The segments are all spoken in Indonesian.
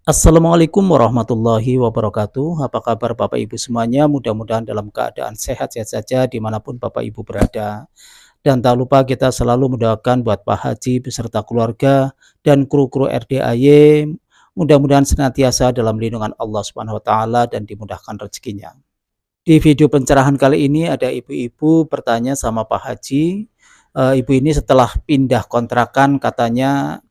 Assalamualaikum warahmatullahi wabarakatuh. Apa kabar Bapak Ibu semuanya? Mudah-mudahan dalam keadaan sehat-sehat saja dimanapun Bapak Ibu berada. Dan tak lupa kita selalu mendoakan buat Pak Haji beserta keluarga dan kru-kru RDAY. Mudah-mudahan senantiasa dalam lindungan Allah Subhanahu wa Ta'ala dan dimudahkan rezekinya. Di video pencerahan kali ini ada ibu-ibu bertanya sama Pak Haji. Ibu ini setelah pindah kontrakan katanya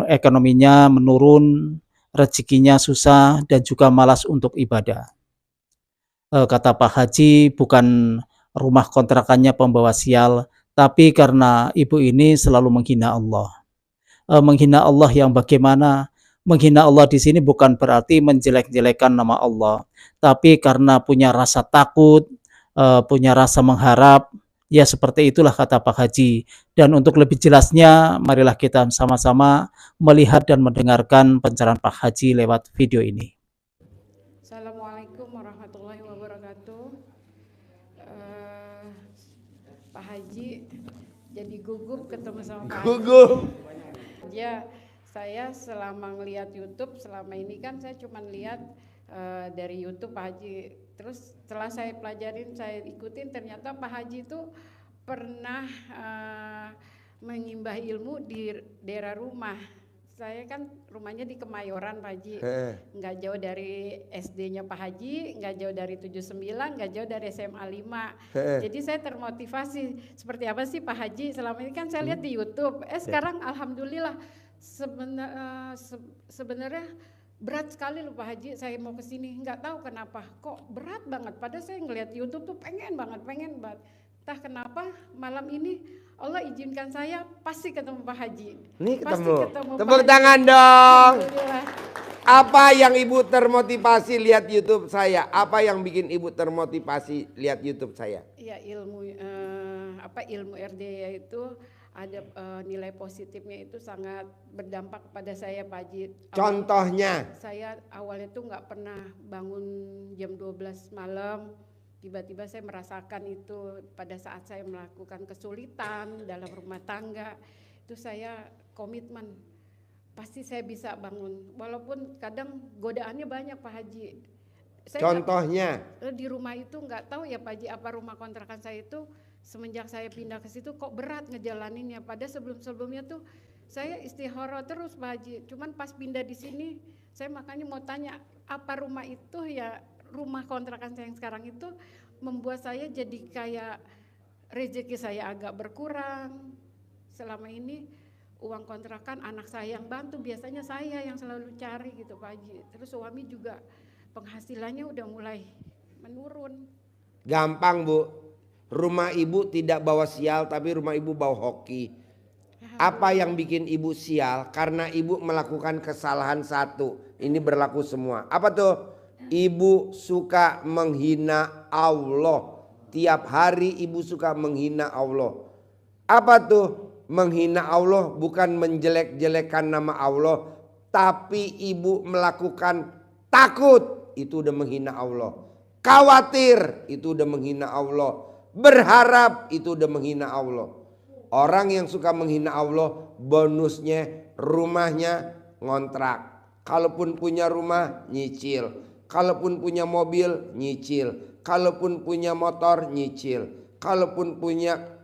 ekonominya menurun, rezekinya susah, dan juga malas untuk ibadah. Kata Pak Haji, bukan rumah kontrakannya pembawa sial, tapi karena ibu ini selalu menghina Allah. Menghina Allah yang bagaimana? Menghina Allah di sini bukan berarti menjelek-jelekan nama Allah, tapi karena punya rasa takut, punya rasa mengharap, ya seperti itulah kata Pak Haji. Dan untuk lebih jelasnya, marilah kita sama-sama melihat dan mendengarkan pencerahan Pak Haji lewat video ini. Assalamualaikum warahmatullahi wabarakatuh. Pak Haji jadi gugup ketemu sama Pak Haji. Gugup. Ya, saya selama ngelihat YouTube selama ini kan saya cuma lihat dari YouTube Pak Haji. Terus setelah saya pelajarin, saya ikutin, ternyata Pak Haji itu pernah mengimbah ilmu di daerah rumah. Saya kan rumahnya di Kemayoran Pak Haji, nggak jauh dari SD-nya Pak Haji, nggak jauh dari 79, nggak jauh dari SMA 5. Jadi saya termotivasi, seperti apa sih Pak Haji selama ini kan saya lihat di YouTube. Sekarang alhamdulillah sebenarnya berat sekali loh Pak Haji, saya mau kesini, nggak tahu kenapa, kok berat banget. Padahal saya ngeliat YouTube tuh pengen banget. Entah kenapa malam ini Allah izinkan saya pasti ketemu Pak Haji. Nih Pasti ketemu. Pak Tepuk Haji. tangan dong. Alhamdulillah. Apa yang ibu termotivasi lihat YouTube saya? Apa yang bikin ibu termotivasi lihat YouTube saya? Ya ilmu RDA itu ada nilai positifnya, itu sangat berdampak kepada saya Pak Haji. Contohnya? Saya awalnya tuh nggak pernah bangun jam 12 malam. Tiba-tiba saya merasakan itu pada saat saya melakukan kesulitan dalam rumah tangga. Itu saya komitmen, pasti saya bisa bangun. Walaupun kadang godaannya banyak Pak Haji. Contohnya? Di rumah itu nggak tahu ya Pak Haji, apa rumah kontrakan saya itu semenjak saya pindah ke situ kok berat ngejalaninnya. Pada sebelum-sebelumnya tuh saya istikharah terus Pak Haji. Cuman pas pindah di sini, saya makanya mau tanya, apa rumah itu ya, rumah kontrakan saya yang sekarang itu membuat saya jadi kayak rezeki saya agak berkurang. Selama ini uang kontrakan anak saya yang bantu, biasanya saya yang selalu cari gitu Pak Haji. Terus suami juga penghasilannya udah mulai menurun. Gampang Bu, rumah ibu tidak bawa sial tapi rumah ibu bawa hoki. Apa yang bikin ibu sial? Karena ibu melakukan kesalahan satu. Ini berlaku semua. Apa tuh? Ibu suka menghina Allah. Tiap hari ibu suka menghina Allah. Apa tuh? Menghina Allah bukan menjelek-jelekan nama Allah, tapi ibu melakukan takut, itu udah menghina Allah. Khawatir, itu udah menghina Allah. Berharap, itu udah menghina Allah. Orang yang suka menghina Allah, bonusnya rumahnya ngontrak. Kalaupun punya rumah, nyicil. Kalaupun punya mobil, nyicil. Kalaupun punya motor, nyicil. Kalaupun punya,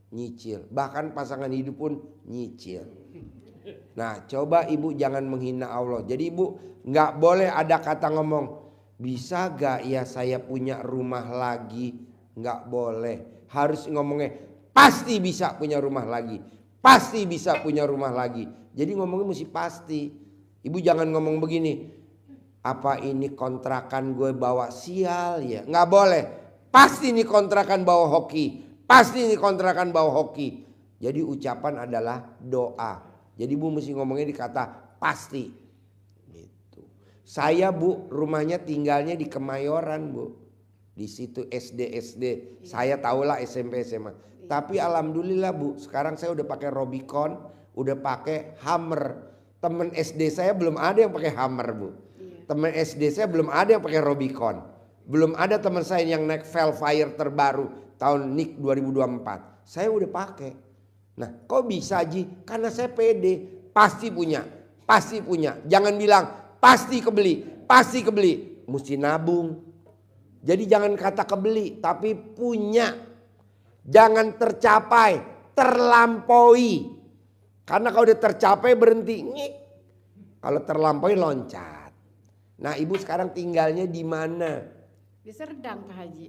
nyicil. Bahkan pasangan hidup pun nyicil. Nah, coba ibu jangan menghina Allah. Jadi ibu gak boleh ada kata ngomong, bisa gak ya saya punya rumah lagi? Gak boleh. Harus ngomongnya, pasti bisa punya rumah lagi. Pasti bisa punya rumah lagi. Jadi ngomongnya mesti pasti. Ibu jangan ngomong begini, apa ini kontrakan gue bawa sial ya? Nggak boleh. Pasti ini kontrakan bawa hoki. Pasti ini kontrakan bawa hoki. Jadi ucapan adalah doa. Jadi Bu mesti ngomongnya di kata pasti. Gitu. Saya Bu rumahnya tinggalnya di Kemayoran Bu. Di situ SD. Saya tahulah SMP SMA. Tapi alhamdulillah Bu, sekarang saya udah pakai Robicon, udah pakai Hummer. Temen SD saya belum ada yang pakai Hummer Bu. Teman SD saya belum ada yang pakai Robicon. Belum ada teman saya yang naik Velfire terbaru tahun NIK 2024. Saya udah pakai. Nah kok bisa Ji? Karena saya pede. Pasti punya. pasti punya. Jangan bilang pasti kebeli, pasti kebeli. Mesti nabung. Jadi jangan kata kebeli, tapi punya. Jangan tercapai, terlampaui. Karena kalau udah tercapai berhenti. Ngik. Kalau terlampaui loncat. Nah, ibu sekarang tinggalnya di mana? Di Serdang Pak Haji.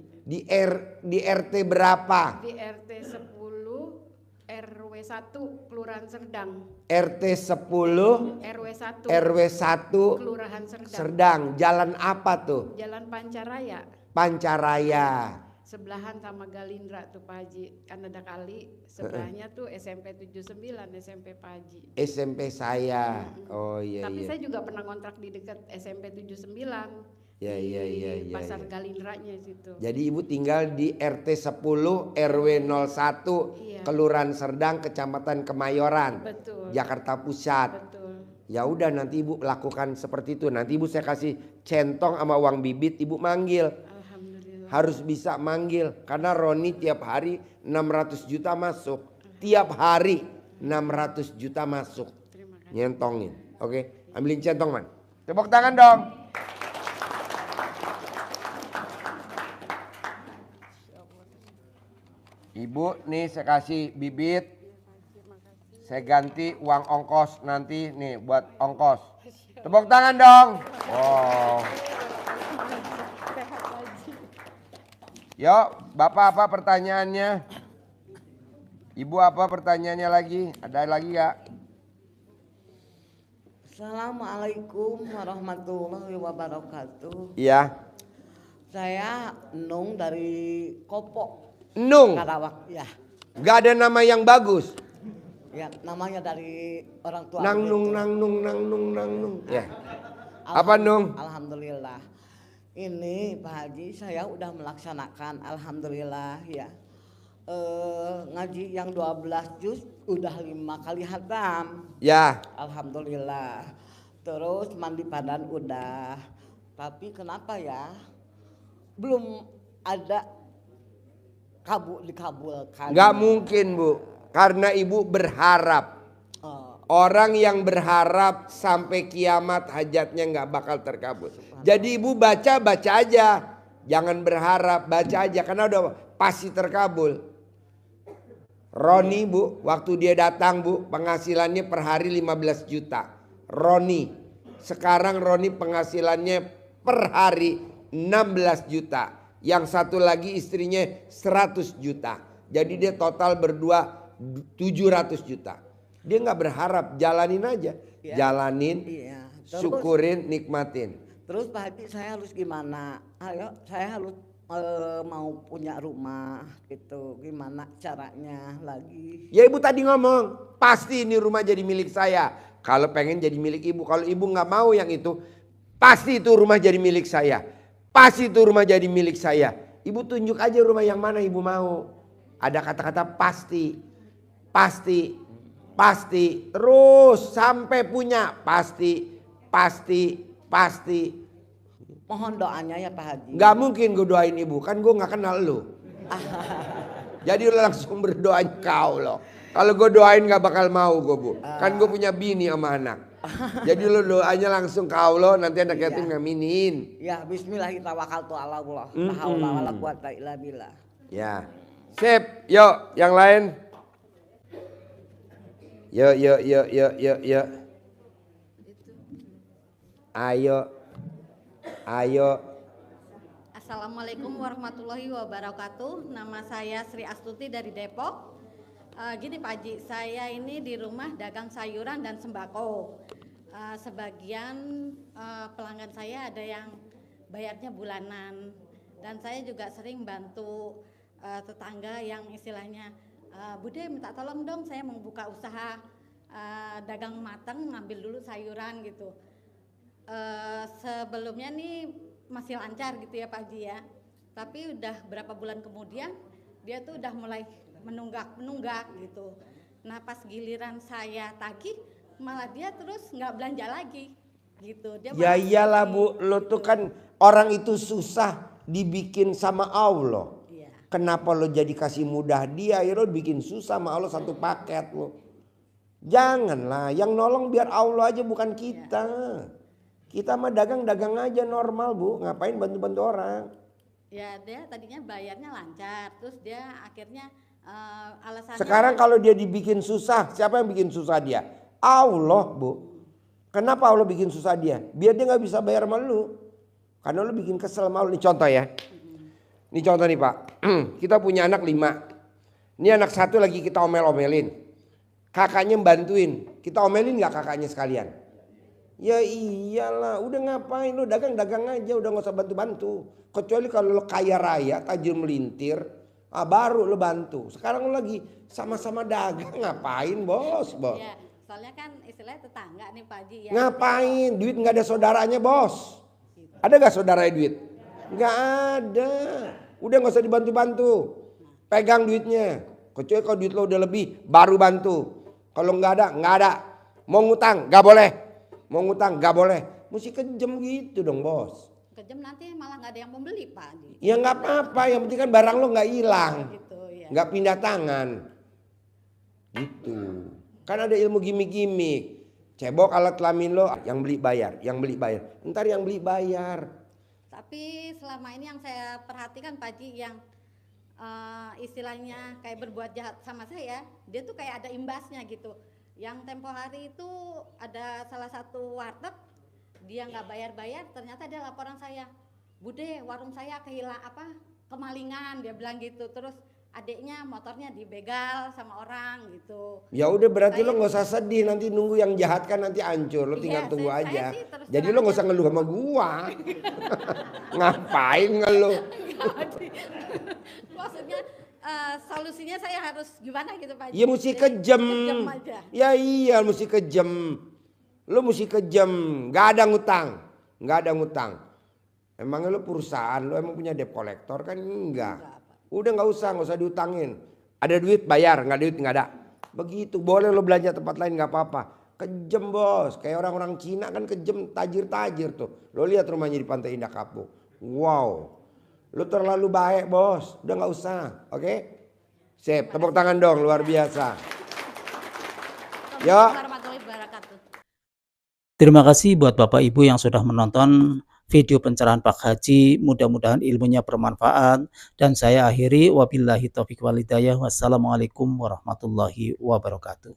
Di RT berapa? Di RT 10 RW 1 Kelurahan Serdang. RT 10 RW 1 RW 1 Kelurahan Serdang. Serdang. Jalan apa tuh? Jalan Pancaraya. Pancaraya. Sebelahan sama Galindra tuh Pak Haji. Kan ada kali sebelahnya tuh SMP 79 SMP Pak Haji. SMP saya. Oh iya Tapi iya. saya juga pernah kontrak di dekat SMP 79. Ya, di ya, ya, ya, Pasar ya. Galindranya situ. Jadi ibu tinggal di RT 10 RW 01 Iya. Kelurahan Serdang Kecamatan Kemayoran. Betul. Jakarta Pusat. Betul. Ya udah nanti ibu lakukan seperti itu. Nanti ibu saya kasih centong sama uang bibit, ibu manggil. Alhamdulillah. Harus bisa manggil karena Roni tiap hari 600 juta masuk. Tiap hari 600 juta masuk. Terima kasih. Nyentongin. Oke, ambilin centong man. Tepuk tangan dong. Ibu nih saya kasih bibit. Saya ganti uang ongkos nanti nih buat ongkos. Tepuk tangan dong. Wow. Yuk, Bapak apa pertanyaannya? Ibu apa pertanyaannya lagi? Ada lagi gak? Assalamualaikum warahmatullahi wabarakatuh. Iya. Saya Nung dari Kopo, Nung. Karawang. Ya, Gak ada nama yang bagus. ya namanya dari orang tua. Nang gitu. nung nang nung nang nung nang nung. Ya. Apa Nung? Alhamdulillah. Ini Pak Haji saya udah melaksanakan alhamdulillah ya. Ngaji yang 12 juz udah 5 kali hatam. Ya. Alhamdulillah. Terus mandi badan udah. Tapi kenapa ya? Belum ada dikabulkan. Gak mungkin Bu. Karena ibu berharap. Orang yang berharap sampai kiamat hajatnya gak bakal terkabul. Jadi ibu baca aja. Jangan berharap, baca aja. Karena udah pasti terkabul. Roni Bu, waktu dia datang Bu, penghasilannya per hari 15 juta. Roni. Sekarang Roni penghasilannya per hari 16 juta. Yang satu lagi istrinya 100 juta. Jadi dia total berdua 700 juta. Dia nggak berharap, jalanin aja. Ya. Jalanin, Iya. Terus, syukurin, nikmatin. Terus Pak Haji saya harus gimana? Ayo saya harus mau punya rumah gitu. Gimana caranya lagi? Ya ibu tadi ngomong, pasti ini rumah jadi milik saya. Kalau pengen jadi milik ibu, kalau ibu nggak mau yang itu, pasti itu rumah jadi milik saya. Pasti itu rumah jadi milik saya. Ibu tunjuk aja rumah yang mana ibu mau. Ada kata-kata pasti, pasti, pasti, terus sampai punya pasti, pasti, pasti. Mohon doanya ya Pak Haji. Gak mungkin gue doain ibu, kan gue gak kenal lu. Jadi lu langsung berdoain kau loh. Kalau gue doain gak bakal mau gue Bu. Kan gue punya bini sama anak. Jadi lu doanya langsung kau loh, nanti anak yatim ngaminin. Ya bismillahirrahmanirrahim. La haula wala quwata illa billah. Ya. Sip, yuk yang lain. Yuk. Ayo. Assalamualaikum warahmatullahi wabarakatuh. Nama saya Sri Astuti dari Depok. Gini Pak Haji, saya ini di rumah dagang sayuran dan sembako. Sebagian pelanggan saya ada yang bayarnya bulanan. Dan saya juga sering bantu tetangga yang istilahnya, Bude minta tolong dong, saya mau buka usaha dagang matang, ngambil dulu sayuran gitu. Sebelumnya nih masih lancar gitu ya Pak Haji ya. Tapi udah berapa bulan kemudian dia tuh udah mulai menunggak gitu. Nah pas giliran saya tagih malah dia terus nggak belanja lagi gitu. Dia Ya iyalah Bu, lo tuh kan orang itu susah dibikin sama Allah. Iya. Kenapa lo jadi kasih mudah dia, ya lo bikin susah sama Allah satu paket lo. Janganlah, yang nolong biar Allah aja bukan kita. Kita mah dagang-dagang aja normal Bu, ngapain bantu-bantu orang. Ya dia tadinya bayarnya lancar, terus dia akhirnya alasannya. Sekarang kalau dia dibikin susah, siapa yang bikin susah dia? Allah Bu. Kenapa Allah bikin susah dia? Biar dia nggak bisa bayar sama lu. Karena lu bikin kesel sama lu. Ini contoh ya. Ini contoh nih Pak. Kita punya anak 5. Ini anak 1 lagi kita omel-omelin. Kakaknya bantuin. Kita omelin gak kakaknya sekalian? Ya iyalah, udah ngapain lu dagang-dagang aja, udah gak usah bantu-bantu. Kecuali kalau lu kaya raya, tajir melintir, baru lu bantu. Sekarang lu lagi sama-sama dagang, ngapain bos? Ya, soalnya kan istilahnya tetangga nih Pak Haji. Ya. Ngapain? Duit gak ada saudaranya bos. Ada gak saudaranya duit? Gak ada. Udah gak usah dibantu-bantu. Pegang duitnya. Kecuali kalau duit lo udah lebih, baru bantu. Kalau nggak ada, nggak ada. Mau ngutang, nggak boleh. Mau ngutang, nggak boleh. Mesti kejam gitu dong bos. Kejam nanti malah nggak ada yang membeli Pak Haji. Ya nggak apa-apa, yang penting kan barang lo nggak hilang. Gitu, ya. Nggak pindah tangan. Gitu. Kan ada ilmu gimmick-gimmick. Cebok alat kelamin lo, yang beli bayar, yang beli bayar. Ntar yang beli bayar. Tapi selama ini yang saya perhatikan Pak Haji, yang istilahnya kayak berbuat jahat sama saya, dia tuh kayak ada imbasnya gitu. Yang tempo hari itu ada salah satu warteg, dia nggak bayar-bayar, ternyata dia laporan saya, Bude, warung saya kemalingan, dia bilang gitu. Terus adiknya motornya dibegal sama orang gitu. Ya udah berarti lo nggak usah sedih, nanti nunggu yang jahat kan nanti hancur, lo tinggal tunggu aja. Jadi lo nggak usah ngeluh sama gua. Ngapain ngeluh? Maksudnya solusinya saya harus gimana gitu Pak? Ya mesti kejam. Aja. Ya iya mesti kejam. Lo mesti kejam. Gak ada ngutang. Gak ada ngutang. Emangnya lo perusahaan lo emang punya debt collector kan? Enggak. Udah nggak usah diutangin. Ada duit bayar, nggak ada duit nggak ada. Begitu. Boleh lo belanja tempat lain nggak apa-apa. Kejam bos. Kayak orang-orang Cina kan kejam, tajir-tajir tuh. Lo lihat rumahnya di Pantai Indah Kapuk. Wow. Lu terlalu baik bos, udah nggak usah, oke? Sip, tepuk tangan dong, luar biasa. Yo. Terima kasih buat Bapak Ibu yang sudah menonton video pencerahan Pak Haji. Mudah-mudahan ilmunya bermanfaat. Dan saya akhiri, wabillahi taufiq wal hidayah. Wassalamualaikum warahmatullahi wabarakatuh.